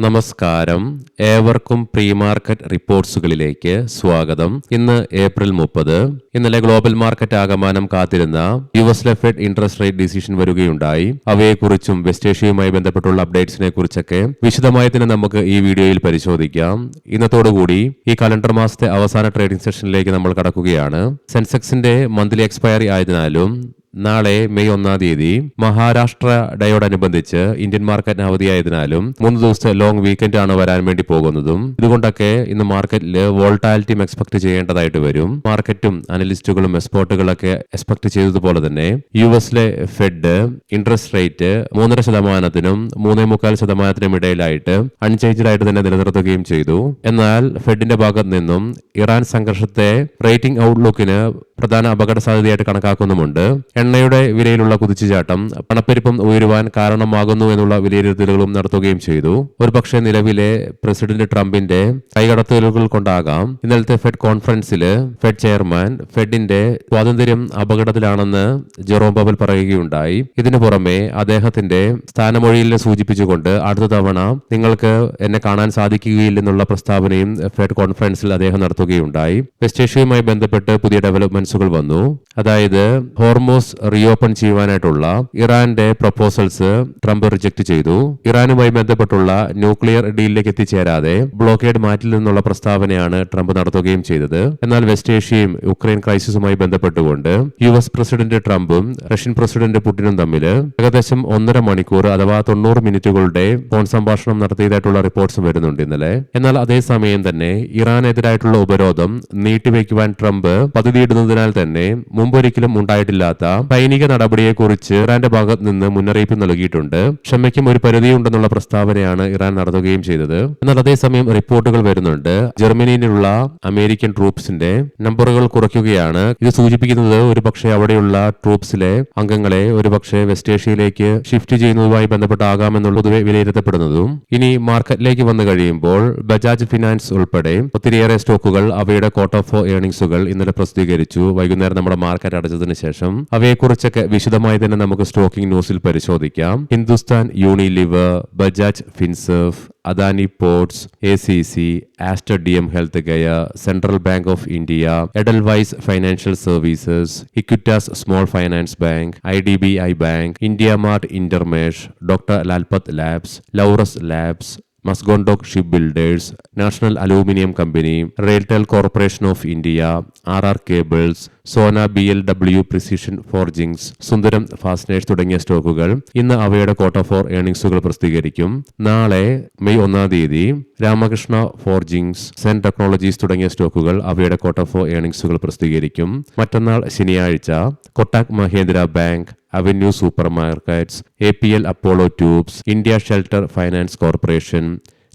നമസ്കാരം, ഏവർക്കും pre market റിപ്പോർട്ട്സുകളിലേക്ക് സ്വാഗതം. ഇന്ന് ഏപ്രിൽ 30. ഇന്നലെ ഗ്ലോബൽ മാർക്കറ്റ് ആകമാനം കാത്തിരുന്ന യുഎസിലെ ഫെഡ് ഇൻട്രസ്റ്റ് റേറ്റ് ഡിസിഷൻ വരികയുണ്ടായി. അവയെക്കുറിച്ചും വെസ്റ്റ് ഏഷ്യയുമായി ബന്ധപ്പെട്ടുള്ള അപ്ഡേറ്റ്സിനെ കുറിച്ചൊക്കെ വിശദമായി തന്നെ നമുക്ക് ഈ വീഡിയോയിൽ പരിശോധിക്കാം. ഇന്നത്തോടുകൂടി ഈ കലണ്ടർ മാസത്തെ അവസാന ട്രേഡിംഗ് സെഷനിലേക്ക് നമ്മൾ കടക്കുകയാണ്. സെൻസെക്സിന്റെ മന്ത്ലി എക്സ്പയറി ആയതിനാലും നാളെ മെയ് 1 മഹാരാഷ്ട്ര ഡേയോടനുബന്ധിച്ച് ഇന്ത്യൻ മാർക്കറ്റിന് അവധിയായതിനാലും 3 ദിവസത്തെ ലോങ് വീക്കെൻഡ് ആണ് വരാൻ വേണ്ടി പോകുന്നതും. ഇതുകൊണ്ടൊക്കെ ഇന്ന് മാർക്കറ്റിൽ വോൾട്ടാലിറ്റിയും എക്സ്പെക്ട് ചെയ്യേണ്ടതായിട്ട് വരും. മാർക്കറ്റും അനലിസ്റ്റുകളും എക്സ്പേർട്ടുകളൊക്കെ എക്സ്പെക്ട് ചെയ്തതുപോലെ തന്നെ യുഎസിലെ ഫെഡ് ഇൻട്രസ്റ്റ് റേറ്റ് 3.5%-നും 3.25%-നും ഇടയിലായിട്ട് അൺചേഞ്ച്ഡ് ആയിട്ട് തന്നെ നിലനിർത്തുകയും ചെയ്തു. എന്നാൽ ഫെഡിന്റെ ഭാഗത്ത് നിന്നും ഇറാൻ സംഘർഷത്തെ റേറ്റിംഗ് ഔട്ട്ലുക്കിന് പ്രധാന അപകട സാധ്യതയായിട്ട് കണക്കാക്കുന്നുമുണ്ട്. എണ്ണയുടെ വിലയിലുള്ള കുതിച്ചുചാട്ടം പണപ്പെരുപ്പം ഉയരുവാൻ കാരണമാകുന്നു എന്നുള്ള വിലയിരുത്തലുകളും നടത്തുകയും ചെയ്തു. ഒരുപക്ഷെ നിലവിലെ പ്രസിഡന്റ് ട്രംപിന്റെ കൈകടത്തലുകൾ കൊണ്ടാകാം ഇന്നലത്തെ ഫെഡ് കോൺഫറൻസിൽ ഫെഡ് ചെയർമാൻ ഫെഡിന്റെ സ്വാതന്ത്ര്യം അപകടത്തിലാണെന്ന് ജെറോം പവൽ പറയുകയുണ്ടായി. ഇതിനു പുറമെ അദ്ദേഹത്തിന്റെ സ്ഥാനമൊഴിയിലെ സൂചിപ്പിച്ചുകൊണ്ട് അടുത്ത തവണ നിങ്ങൾക്ക് എന്നെ കാണാൻ സാധിക്കുകയില്ലെന്നുള്ള പ്രസ്താവനയും ഫെഡ് കോൺഫറൻസിൽ അദ്ദേഹം നടത്തുകയുണ്ടായി. വെസ്റ്റ് ഏഷ്യയുമായി ബന്ധപ്പെട്ട് പുതിയ ഡെവലപ്മെന്റ്സുകൾ വന്നു. അതായത് ഹോർമോസ് റീഓപ്പൺ ചെയ്യുവാനായിട്ടുള്ള ഇറാന്റെ പ്രപ്പോസൽസ് ട്രംപ് റിജക്ട് ചെയ്തു. ഇറാനുമായി ബന്ധപ്പെട്ടുള്ള ന്യൂക്ലിയർ ഡീലിലേക്ക് എത്തിച്ചേരാതെ ബ്ലോക്കേഡ് മാറ്റിൽ നിന്നുള്ള പ്രസ്താവനയാണ് ട്രംപ് നടത്തുകയും ചെയ്തത്. എന്നാൽ വെസ്റ്റ് ഏഷ്യയും യുക്രൈൻ ക്രൈസിസുമായി ബന്ധപ്പെട്ടുകൊണ്ട് യുഎസ് പ്രസിഡന്റ് ട്രംപും റഷ്യൻ പ്രസിഡന്റ് പുടിനും തമ്മിൽ ഏകദേശം 1.5 മണിക്കൂർ അഥവാ 90 മിനിറ്റുകളുടെ ഫോൺ സംഭാഷണം നടത്തിയതായിട്ടുള്ള റിപ്പോർട്ട്സ് വരുന്നുണ്ട് ഇന്നലെ. എന്നാൽ അതേസമയം തന്നെ ഇറാനെതിരായിട്ടുള്ള ഉപരോധം നീട്ടിവെക്കുവാൻ ട്രംപ് പദ്ധതിയിടുന്നതിനാൽ തന്നെ മുമ്പൊരിക്കലും ഉണ്ടായിട്ടില്ലാത്ത സൈനിക നടപടിയെക്കുറിച്ച് ഇറാന്റെ ഭാഗത്ത് നിന്ന് മുന്നറിയിപ്പ് നൽകിയിട്ടുണ്ട്. ക്ഷമയ്ക്കും ഒരു പരിധിയുണ്ടെന്നുള്ള പ്രസ്താവനയാണ് ഇറാൻ നടത്തുകയും ചെയ്തത്. എന്നാൽ അതേസമയം റിപ്പോർട്ടുകൾ വരുന്നുണ്ട് ജർമ്മനിയിലുള്ള അമേരിക്കൻ ട്രൂപ്സിന്റെ നമ്പറുകൾ കുറയ്ക്കുകയാണ്. ഇത് സൂചിപ്പിക്കുന്നത് ഒരുപക്ഷെ അവിടെയുള്ള ട്രൂപ്സിലെ അംഗങ്ങളെ ഒരുപക്ഷെ വെസ്റ്റ് ഏഷ്യയിലേക്ക് ഷിഫ്റ്റ് ചെയ്യുന്നതുമായി ബന്ധപ്പെട്ടാകാമെന്നുള്ള പൊതുവെ വിലയിരുത്തപ്പെടുന്നതും. ഇനി മാർക്കറ്റിലേക്ക് വന്നു കഴിയുമ്പോൾ ബജാജ് ഫിനാൻസ് ഉൾപ്പെടെ ഒത്തിരിയേറെ സ്റ്റോക്കുകൾ അവയുടെ ക്വാർട്ടർ 4 ഏർണിംഗ്സുകൾ ഇന്നലെ പ്രസിദ്ധീകരിച്ചു. വൈകുന്നേരം നമ്മുടെ മാർക്കറ്റ് അടച്ചതിന് ശേഷം അവയെക്കുറിച്ചൊക്കെ വിശദമായി തന്നെ നമുക്ക് സ്റ്റോക്കിംഗ് ന്യൂസിൽ പരിശോധിക്കാം. Hindustan Unilever, Bajaj Finserv, Adani Ports, ACC, Aster DM health care, Central Bank of India, Edelweiss Financial Services, Equitas Small Finance Bank, IDBI Bank, India Mart Intermesh, doctor Lal path labs, Laurus Labs, Mazagon dock ship builders, National Aluminium Company, RailTel Corporation of India, R Cables, Sona BLW precision forgings, Sundaram Fasteners തുടങ്ങിയ സ്റ്റോക്കുകൾ ഇന്ന് അവയുടെ quarter 4 ഏർണിംഗ്സുകൾ പ്രസിദ്ധീകരിക്കും. നാളെ May 1 Ramakrishna Forgings, Zen Technologies തുടങ്ങിയ സ്റ്റോക്കുകൾ അവയുടെ ക്വാർട്ടർ 4 ഏർണിംഗ്സുകൾ പ്രസിദ്ധീകരിക്കും. മറ്റന്നാൾ ശനിയാഴ്ച Kotak Mahindra Bank, Avenue Supermarts, APL Apollo Tubes, India Shelter Finance Corporation,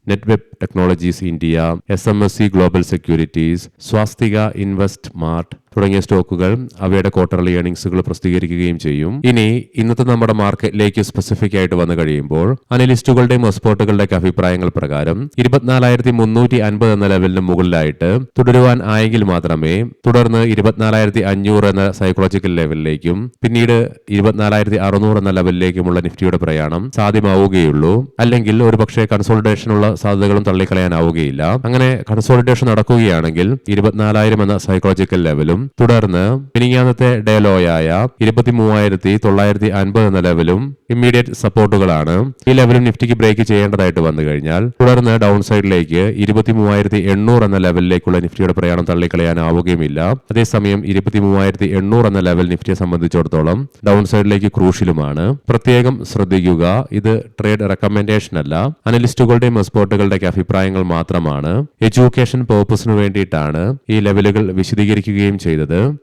Netweb Technologies India, SMSC Global Securities, Swastika Investmart തുടങ്ങിയ സ്റ്റോക്കുകൾ അവയുടെ ക്വാർട്ടർലി ഏർണിംഗ്സുകൾ പ്രസിദ്ധീകരിക്കുകയും ചെയ്യും. ഇനി ഇന്നത്തെ നമ്മുടെ മാർക്കറ്റിലേക്ക് സ്പെസിഫിക് ആയിട്ട് വന്നു കഴിയുമ്പോൾ അനലിസ്റ്റുകളുടെയും എക്സ്പേർട്ടുകളുടെയൊക്കെ അഭിപ്രായങ്ങൾ പ്രകാരം 24,350 എന്ന ലെവലിന് മുകളിലായിട്ട് തുടരുവാൻ ആയെങ്കിൽ മാത്രമേ തുടർന്ന് 24,500 എന്ന സൈക്കോളജിക്കൽ ലെവലിലേക്കും പിന്നീട് 24,600 എന്ന ലെവലിലേക്കുമുള്ള നിഫ്റ്റിയുടെ പ്രയാണം സാധ്യമാവുകയുള്ളൂ. അല്ലെങ്കിൽ ഒരുപക്ഷെ കൺസോളിഡേഷനുള്ള സാധ്യതകളും തള്ളിക്കളയാനാവുകയില്ല. അങ്ങനെ കൺസോളിഡേഷൻ നടക്കുകയാണെങ്കിൽ 24,000 എന്ന സൈക്കോളജിക്കൽ ലെവലും തുടർന്ന് മിനിങ്ങാന്നത്തെ ഡേ ലോയായ 23,950 എന്ന ലെവലും ഇമ്മീഡിയറ്റ് സപ്പോർട്ടുകളാണ്. ഈ ലെവലും നിഫ്റ്റിക്ക് ബ്രേക്ക് ചെയ്യേണ്ടതായിട്ട് വന്നു കഴിഞ്ഞാൽ തുടർന്ന് ഡൗൺ സൈഡിലേക്ക് 23,800 എന്ന ലെവലിലേക്കുള്ള നിഫ്റ്റിയുടെ പ്രയാണം തള്ളിക്കളയാനാവുകയുമില്ല. അതേസമയം 23,800 എന്ന ലെവൽ നിഫ്റ്റിയെ സംബന്ധിച്ചിടത്തോളം ഡൗൺ സൈഡിലേക്ക് ക്രൂഷ്യലുമാണ്. പ്രത്യേകം ശ്രദ്ധിക്കുക, ഇത് ട്രേഡ് റെക്കമെൻഡേഷൻ അല്ല, അനലിസ്റ്റുകളുടെയും എക്സ്പേർട്ടുകളുടെയൊക്കെ അഭിപ്രായങ്ങൾ മാത്രമാണ്. എഡ്യൂക്കേഷൻ പേർപ്പസിന് വേണ്ടിയിട്ടാണ് ഈ ലെവലുകൾ വിശദീകരിക്കുകയും ചെയ്തത്.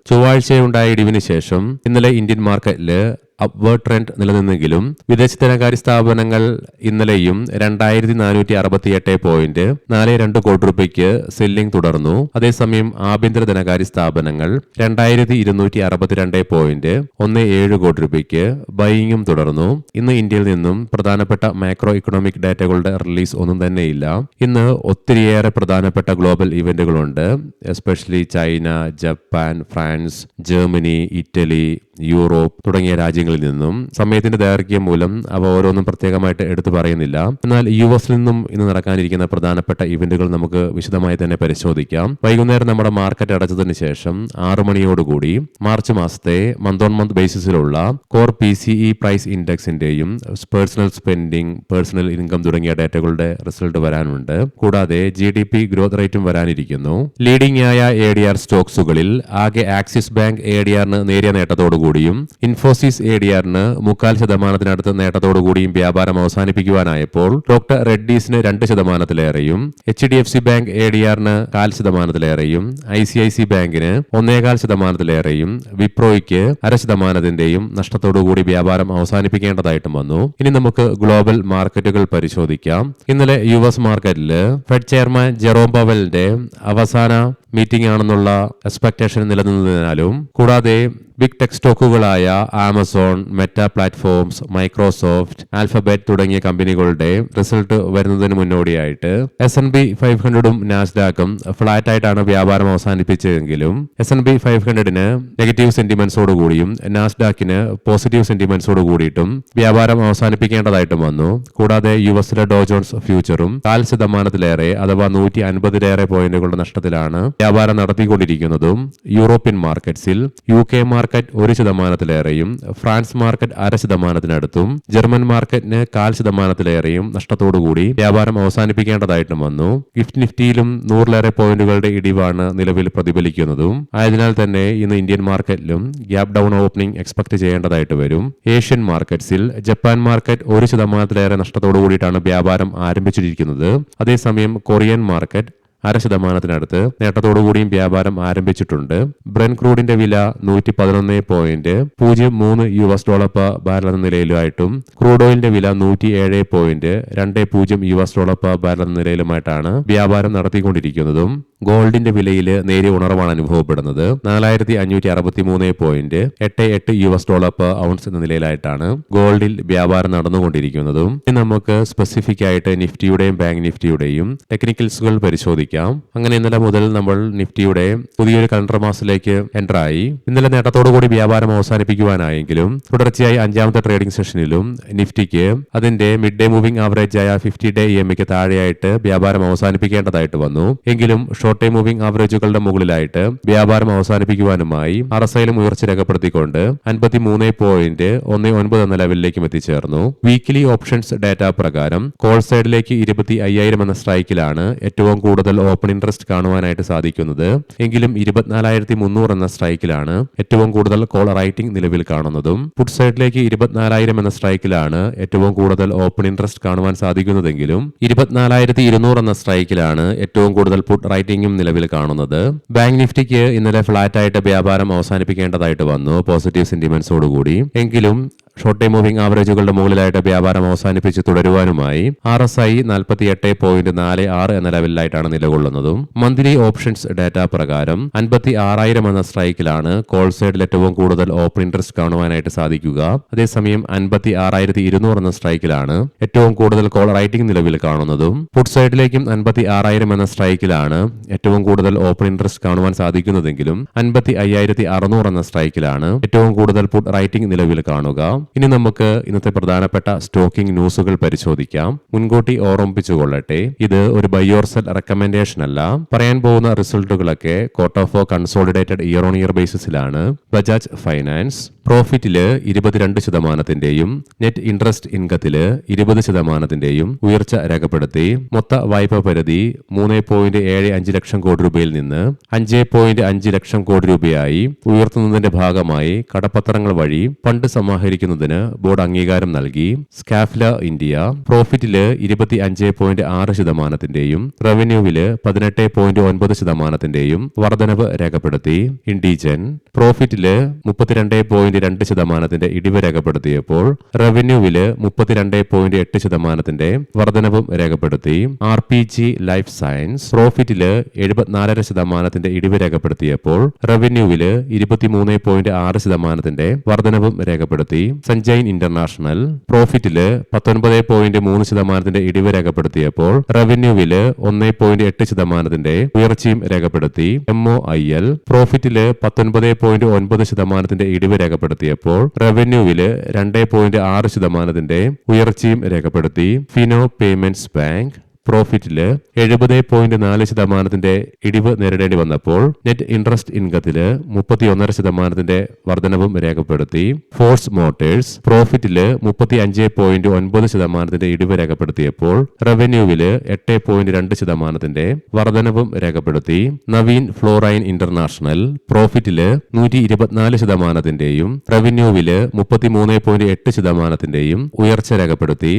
ചൊവ്വാഴ്ചയുണ്ടായ ഇടിവിന് ശേഷം ഇന്നലെ ഇന്ത്യൻ മാർക്കറ്റില് അപ്വേർഡ് ട്രെൻഡ് നിലനിന്നെങ്കിലും വിദേശ ധനകാര്യ സ്ഥാപനങ്ങൾ ഇന്നലെയും 2,468.42 കോടി രൂപയ്ക്ക് സെല്ലിംഗ് തുടർന്നു. അതേസമയം ആഭ്യന്തര ധനകാര്യ സ്ഥാപനങ്ങൾ 2,262.17 കോടി രൂപയ്ക്ക് ബൈയിങ്ങും തുടർന്നു. ഇന്ന് ഇന്ത്യയിൽ നിന്നും പ്രധാനപ്പെട്ട മാക്രോ ഇക്കണോമിക് ഡാറ്റകളുടെ റിലീസ് ഒന്നും തന്നെയില്ല. ഇന്ന് ഒത്തിരിയേറെ പ്രധാനപ്പെട്ട ഗ്ലോബൽ ഇവന്റുകളുണ്ട്. Especially China, Japan, France, Germany, Italy, Europe തുടങ്ങിയ രാജ്യങ്ങളിൽ നിന്നും. സമയത്തിന്റെ ദൈർഘ്യം മൂലം അവ ഓരോന്നും പ്രത്യേകമായിട്ട് എടുത്തു പറയുന്നില്ല. എന്നാൽ US നിന്നും ഇന്ന് നടക്കാനിരിക്കുന്ന പ്രധാനപ്പെട്ട ഇവന്റുകൾ നമുക്ക് വിശദമായി തന്നെ പരിശോധിക്കാം. വൈകുന്നേരം നമ്മുടെ മാർക്കറ്റ് അടച്ചതിന് ശേഷം 6 മണിയോടുകൂടി മാർച്ച് മാസത്തെ മന്ത് ഓൺ മന്ത് ബേസിസിലുള്ള കോർ PCE പ്രൈസ് ഇൻഡെക്സിന്റെയും പേഴ്സണൽ സ്പെൻഡിംഗ്, പേഴ്സണൽ ഇൻകം തുടങ്ങിയ ഡേറ്റകളുടെ റിസൾട്ട് വരാനുണ്ട്. കൂടാതെ GDP ഗ്രോത്ത് റേറ്റും വരാനിരിക്കുന്നു. ലീഡിംഗ് ആയ ADR സ്റ്റോക്സുകളിൽ ആകെ ആക്സിസ് ബാങ്ക് ADRന് നേരിയ നേട്ടത്തോടുകൂടിയും ഇൻഫോസിസ് ADRന് 0.25% നേട്ടത്തോടുകൂടിയും വ്യാപാരം അവസാനിപ്പിക്കുവാനായപ്പോൾ ഡോക്ടർ റെഡ്ഡീസിന് 2%-ലേറെയും HDFC ബാങ്ക് ADRന് 0.5%-ലേറെയും ICIC ബാങ്കിന് 1.25%-ലേറെയും വിപ്രോയ്ക്ക് 0.5%-ന്റെയും നഷ്ടത്തോടുകൂടി വ്യാപാരം അവസാനിപ്പിക്കേണ്ടതായിട്ടും വന്നു. ഇനി നമുക്ക് ഗ്ലോബൽ മാർക്കറ്റുകൾ പരിശോധിക്കാം. ഇന്നലെ US മാർക്കറ്റിൽ ഫെഡ് ചെയർമാൻ ജെറോം പവലിന്റെ അവസാന മീറ്റിംഗ് ആണെന്നുള്ള എക്സ്പെക്ടേഷൻ നിലനിന്നതിനാലും കൂടാതെ ബിഗ് ടെക് സ്റ്റോക്കുകളായ Amazon, Meta platforms, Microsoft, Alphabet തുടങ്ങിയ കമ്പനികളുടെ റിസൾട്ട് വരുന്നതിന് മുന്നോടിയായിട്ട് S&P 500-ഉം നാസ്ഡാക്കും ഫ്ലാറ്റ് ആയിട്ടാണ് വ്യാപാരം അവസാനിപ്പിച്ചതെങ്കിലും S&P 500-ന് നെഗറ്റീവ് സെന്റിമെന്റ്സോടുകൂടിയും നാസ്ഡാക്കിന് പോസിറ്റീവ് സെന്റിമെന്റ്സോടുകൂടിയിട്ടും വ്യാപാരം അവസാനിപ്പിക്കേണ്ടതായിട്ടും വന്നു. കൂടാതെ US ഡോ ജോൺസ് ഫ്യൂച്ചറും 0.5%-ലേറെ അഥവാ 150-ലേറെ പോയിന്റുകളുടെ നഷ്ടത്തിലാണ് വ്യാപാരം നടത്തിക്കൊണ്ടിരിക്കുന്നതും. യൂറോപ്യൻ മാർക്കറ്റ്സിൽ UK മാർക്കറ്റ് 1%-ലേറെയും ഫ്രാൻസ് മാർക്കറ്റ് 0.5%-നടുത്തും ജർമ്മൻ മാർക്കറ്റിന് 0.5%-ലേറെയും നഷ്ടത്തോടുകൂടി വ്യാപാരം അവസാനിപ്പിക്കേണ്ടതായിട്ടും വന്നു. ഗിഫ്റ്റ് നിഫ്റ്റിയിലും 100-ലേറെ പോയിന്റുകളുടെ ഇടിവാണ് നിലവിൽ പ്രതിഫലിക്കുന്നതും. ആയതിനാൽ തന്നെ ഇന്ന് ഇന്ത്യൻ മാർക്കറ്റിലും ഗ്യാപ് ഡൗൺ ഓപ്പണിംഗ് എക്സ്പെക്ട് ചെയ്യേണ്ടതായിട്ട് വരും. ഏഷ്യൻ മാർക്കറ്റ്സിൽ ജപ്പാൻ മാർക്കറ്റ് 1%-ലേറെ നഷ്ടത്തോടുകൂടിയിട്ടാണ് വ്യാപാരം ആരംഭിച്ചിരിക്കുന്നത്. അതേസമയം കൊറിയൻ മാർക്കറ്റ് 0.5%-നടുത്ത് നേട്ടത്തോടുകൂടിയും വ്യാപാരം ആരംഭിച്ചിട്ടുണ്ട്. ബ്രെൻ ക്രൂഡിന്റെ വില $111.03 per ബാരൽ എന്ന നിലയിലുമായിട്ടും ക്രൂഡ് ഓയിലിന്റെ വില $107.20 per ബാരൽ എന്ന നിലയിലുമായിട്ടാണ് വ്യാപാരം നടത്തിക്കൊണ്ടിരിക്കുന്നതും. ഗോൾഡിന്റെ വിലയിൽ നേരിയ ഉണർവാണ് അനുഭവപ്പെടുന്നത്. $4,563.88 per ഔൺസ് എന്ന നിലയിലായിട്ടാണ് ഗോൾഡിൽ വ്യാപാരം നടന്നുകൊണ്ടിരിക്കുന്നതും. ഇനി നമുക്ക് സ്പെസിഫിക് ആയിട്ട് നിഫ്റ്റിയുടെയും ബാങ്ക് നിഫ്റ്റിയുടെയും ടെക്നിക്കൽസുകൾ പരിശോധിക്കാം. അങ്ങനെ ഇന്നലെ മുതൽ നമ്മൾ നിഫ്റ്റിയുടെ പുതിയൊരു കലണ്ടർ മാസത്തിലേക്ക് എൻ്റർ ആയി. ഇന്നലെ നേട്ടത്തോടുകൂടി വ്യാപാരം അവസാനിപ്പിക്കുവാനായെങ്കിലും തുടർച്ചയായി 5ാമത്തെ ട്രേഡിംഗ് സെഷനിലും നിഫ്റ്റിക്ക് അതിന്റെ മിഡ് ഡേ മൂവിംഗ് ആവറേജ് ആയ 50-day EMAക്ക് താഴെയായിട്ട് വ്യാപാരം അവസാനിപ്പിക്കേണ്ടതായിട്ട് വന്നു. എങ്കിലും ഷോർട്ട് ടൈം മൂവിംഗ് ആവറേജുകളുടെ മുകളിലായിട്ട് വ്യാപാരം അവസാനിപ്പിക്കുവാനുമായി RSIയിലും ഉയർച്ച രേഖപ്പെടുത്തിക്കൊണ്ട് 53.19 എന്ന ലെവലിലേക്കും എത്തിച്ചേർന്നു. വീക്കിലി ഓപ്ഷൻസ് ഡാറ്റ പ്രകാരം കോൾ സൈഡിലേക്ക് 25,000 എന്ന സ്ട്രൈക്കിലാണ് ഏറ്റവും കൂടുതൽ ഓപ്പൺ ഇൻട്രസ്റ്റ് കാണുവാനായിട്ട് സാധിക്കുന്നത്. എങ്കിലും 24,300 എന്ന സ്ട്രൈക്കിലാണ് ഏറ്റവും കൂടുതൽ കോൾ റൈറ്റിംഗ് നിലവിൽ കാണുന്നതും. പുട്ട് സൈഡിലേക്ക് 24,000 എന്ന സ്ട്രൈക്കിലാണ് ഏറ്റവും കൂടുതൽ ഓപ്പൺ ഇൻട്രസ്റ്റ് കാണുവാൻ സാധിക്കുന്നതെങ്കിലും 24,200 എന്ന സ്ട്രൈക്കിലാണ് ഏറ്റവും കൂടുതൽ പുട്ട് റൈറ്റിംഗും നിലവിൽ കാണുന്നത്. ബാങ്ക് നിഫ്റ്റിക്ക് ഇന്നലെ ഫ്ലാറ്റ് ആയിട്ട് വ്യാപാരം അവസാനിപ്പിക്കേണ്ടതായിട്ട് വന്നു പോസിറ്റീവ് സെന്റിമെന്റ്സോടുകൂടി. എങ്കിലും ഷോർട്ട് ടൈം മൂവിംഗ് ആവറേജുകളുടെ മുകളിലായിട്ട് വ്യാപാരം അവസാനിപ്പിച്ച് തുടരുവാനുമായി RSI 48.46 എന്ന ലെവലിലായിട്ടാണ് നിലകൊള്ളുന്നതും. മന്ത്ലി ഓപ്ഷൻസ് ഡാറ്റ പ്രകാരം 56,000 എന്ന സ്ട്രൈക്കിലാണ് കോൾ സൈഡിൽ ഏറ്റവും കൂടുതൽ ഓപ്പൺ ഇൻട്രസ്റ്റ് കാണുവാനായിട്ട് സാധിക്കുക. അതേസമയം 56,200 എന്ന സ്ട്രൈക്കിലാണ് ഏറ്റവും കൂടുതൽ കോൾ റൈറ്റിംഗ് നിലവിൽ കാണുന്നതും. പുട്ട് സൈഡിലേക്കും 56,000 എന്ന സ്ട്രൈക്കിലാണ് ഏറ്റവും കൂടുതൽ ഓപ്പൺ ഇൻട്രസ്റ്റ് കാണുവാൻ സാധിക്കുന്നതെങ്കിലും 55,600 എന്ന സ്ട്രൈക്കിലാണ് ഏറ്റവും കൂടുതൽ പുട്ട് റൈറ്റിംഗ് നിലവിൽ കാണുക. ഇനി നമുക്ക് ഇന്നത്തെ പ്രധാനപ്പെട്ട സ്റ്റോക്കിംഗ് ന്യൂസുകൾ പരിശോധിക്കാം. മുൻകൂട്ടി ഓർമ്മിപ്പിച്ചുകൊള്ളട്ടെ, ഇത് ഒരു ബൈ ഓർ സെൽ റെക്കമെൻഡേഷൻ അല്ല. പറയാൻ പോകുന്ന റിസൾട്ടുകളൊക്കെ quarter four consolidated year on year ബേസിസിലാണ്. ബജാജ് ഫൈനാൻസ് പ്രോഫിറ്റില് 22%-ന്റെയും നെറ്റ് ഇൻട്രസ്റ്റ് ഇൻകത്തില് 20%-ന്റെയും ഉയർച്ച രേഖപ്പെടുത്തി. മൊത്ത വായ്പ പരിധി 3.75 ലക്ഷം കോടി രൂപയിൽ നിന്ന് 5.5 ലക്ഷം കോടി രൂപയായി ഉയർത്തുന്നതിന്റെ ഭാഗമായി കടപ്പത്രങ്ങൾ വഴി ഫണ്ട് സമാഹരിക്കുന്നതിന് ബോർഡ് അംഗീകാരം നൽകി. സ്കാഫ്ല ഇന്ത്യ പ്രോഫിറ്റില് 25.6%-ന്റെയും റവന്യൂവില് 18.9%-ന്റെയും വർധനവ് രേഖപ്പെടുത്തി. ഇൻഡിജൻ പ്രോഫിറ്റില് 32.2%-ന്റെ ഇടിവ് രേഖപ്പെടുത്തിയപ്പോൾ റവന്യൂവില് 32.8%-ന്റെ വർധനവും രേഖപ്പെടുത്തി. RPG ലൈഫ് സയൻസ് പ്രോഫിറ്റില് 74.5%-ന്റെ ഇടിവ് രേഖപ്പെടുത്തിയപ്പോൾ റവന്യൂവില് 23.6%-ന്റെ വർധനവും രേഖപ്പെടുത്തി. സഞ്ജൈൻ ഇന്റർനാഷണൽ പ്രോഫിറ്റില് 19.3%-ന്റെ ഇടിവ് രേഖപ്പെടുത്തിയപ്പോൾ റവന്യൂവില് 1.8%-ന്റെ ഉയർച്ചയും രേഖപ്പെടുത്തി. MOIL പ്രോഫിറ്റില് 19.9%-ന്റെ ഇടിവ് രേഖപ്പെടുത്തി. രേഖപ്പെടുത്തിയപ്പോൾ റവന്യൂവില് 2.6% ഉയർച്ചയും രേഖപ്പെടുത്തി. ഫിനോ പേയ്മെന്റ്സ് ബാങ്ക് പ്രോഫിറ്റില് 70.4% ഇടിവ് നേരിടേണ്ടി വന്നപ്പോൾ നെറ്റ് ഇൻട്രസ്റ്റ് ഇൻകത്തില് 31% വർധനവും രേഖപ്പെടുത്തി. ഫോഴ്സ് മോട്ടേഴ്സ് പ്രോഫിറ്റില് 35.9% ഇടിവ് രേഖപ്പെടുത്തിയപ്പോൾ റവന്യൂവില് 8.2% വർധനവും രേഖപ്പെടുത്തി. നവീൻ ഫ്ലോറൈൻ ഇന്റർനാഷണൽ പ്രോഫിറ്റില് 124%, റവന്യൂവില് 33.8% ഉയർച്ച രേഖപ്പെടുത്തി.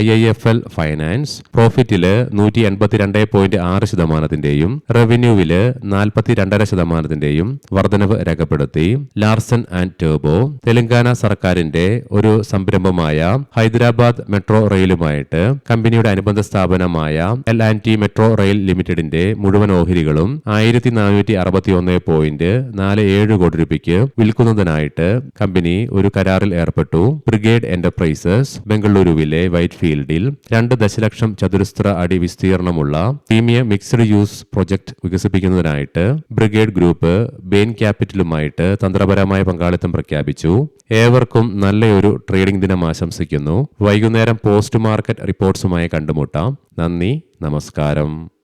IIFL ഫൈനാൻസ് പ്രോഫിറ്റില് 182.6%, റവന്യൂവില് 42.5% വർധനവ് രേഖപ്പെടുത്തി. ലാർസൻ ആൻഡ് ടോബ്രോ തെലങ്കാന സർക്കാരിന്റെ ഒരു സംരംഭമായ ഹൈദരാബാദ് മെട്രോ റെയിലുമായിട്ട് കമ്പനിയുടെ അനുബന്ധ സ്ഥാപനമായ L&T മെട്രോ റെയിൽ ലിമിറ്റഡിന്റെ മുഴുവൻ ഓഹരികളും 1461.47 കോടി രൂപയ്ക്ക് വിൽക്കുന്നതിനായിട്ട് കമ്പനി ഒരു കരാറിൽ ഏർപ്പെട്ടു. ബ്രിഗേഡ് എന്റർപ്രൈസസ് ബംഗളൂരുവിലെ വൈറ്റ് ഫീൽഡിൽ 2 ദശലക്ഷം ചതുരശ്ര അടി വിസ്തീർണമുള്ള പ്രീമിയം മിക്സ്ഡ് യൂസ് പ്രൊജക്ട് വികസിപ്പിക്കുന്നതിനായിട്ട് ബ്രിഗേഡ് ഗ്രൂപ്പ് ബെയിൻ ക്യാപിറ്റലുമായിട്ട് തന്ത്രപരമായ പങ്കാളിത്തം പ്രഖ്യാപിച്ചു. ഏവർക്കും നല്ലൊരു ട്രേഡിംഗ് ദിനം ആശംസിക്കുന്നു. വൈകുന്നേരം പോസ്റ്റ് മാർക്കറ്റ് റിപ്പോർട്ട്സുമായി കണ്ടുമുട്ടാം. നന്ദി, നമസ്കാരം.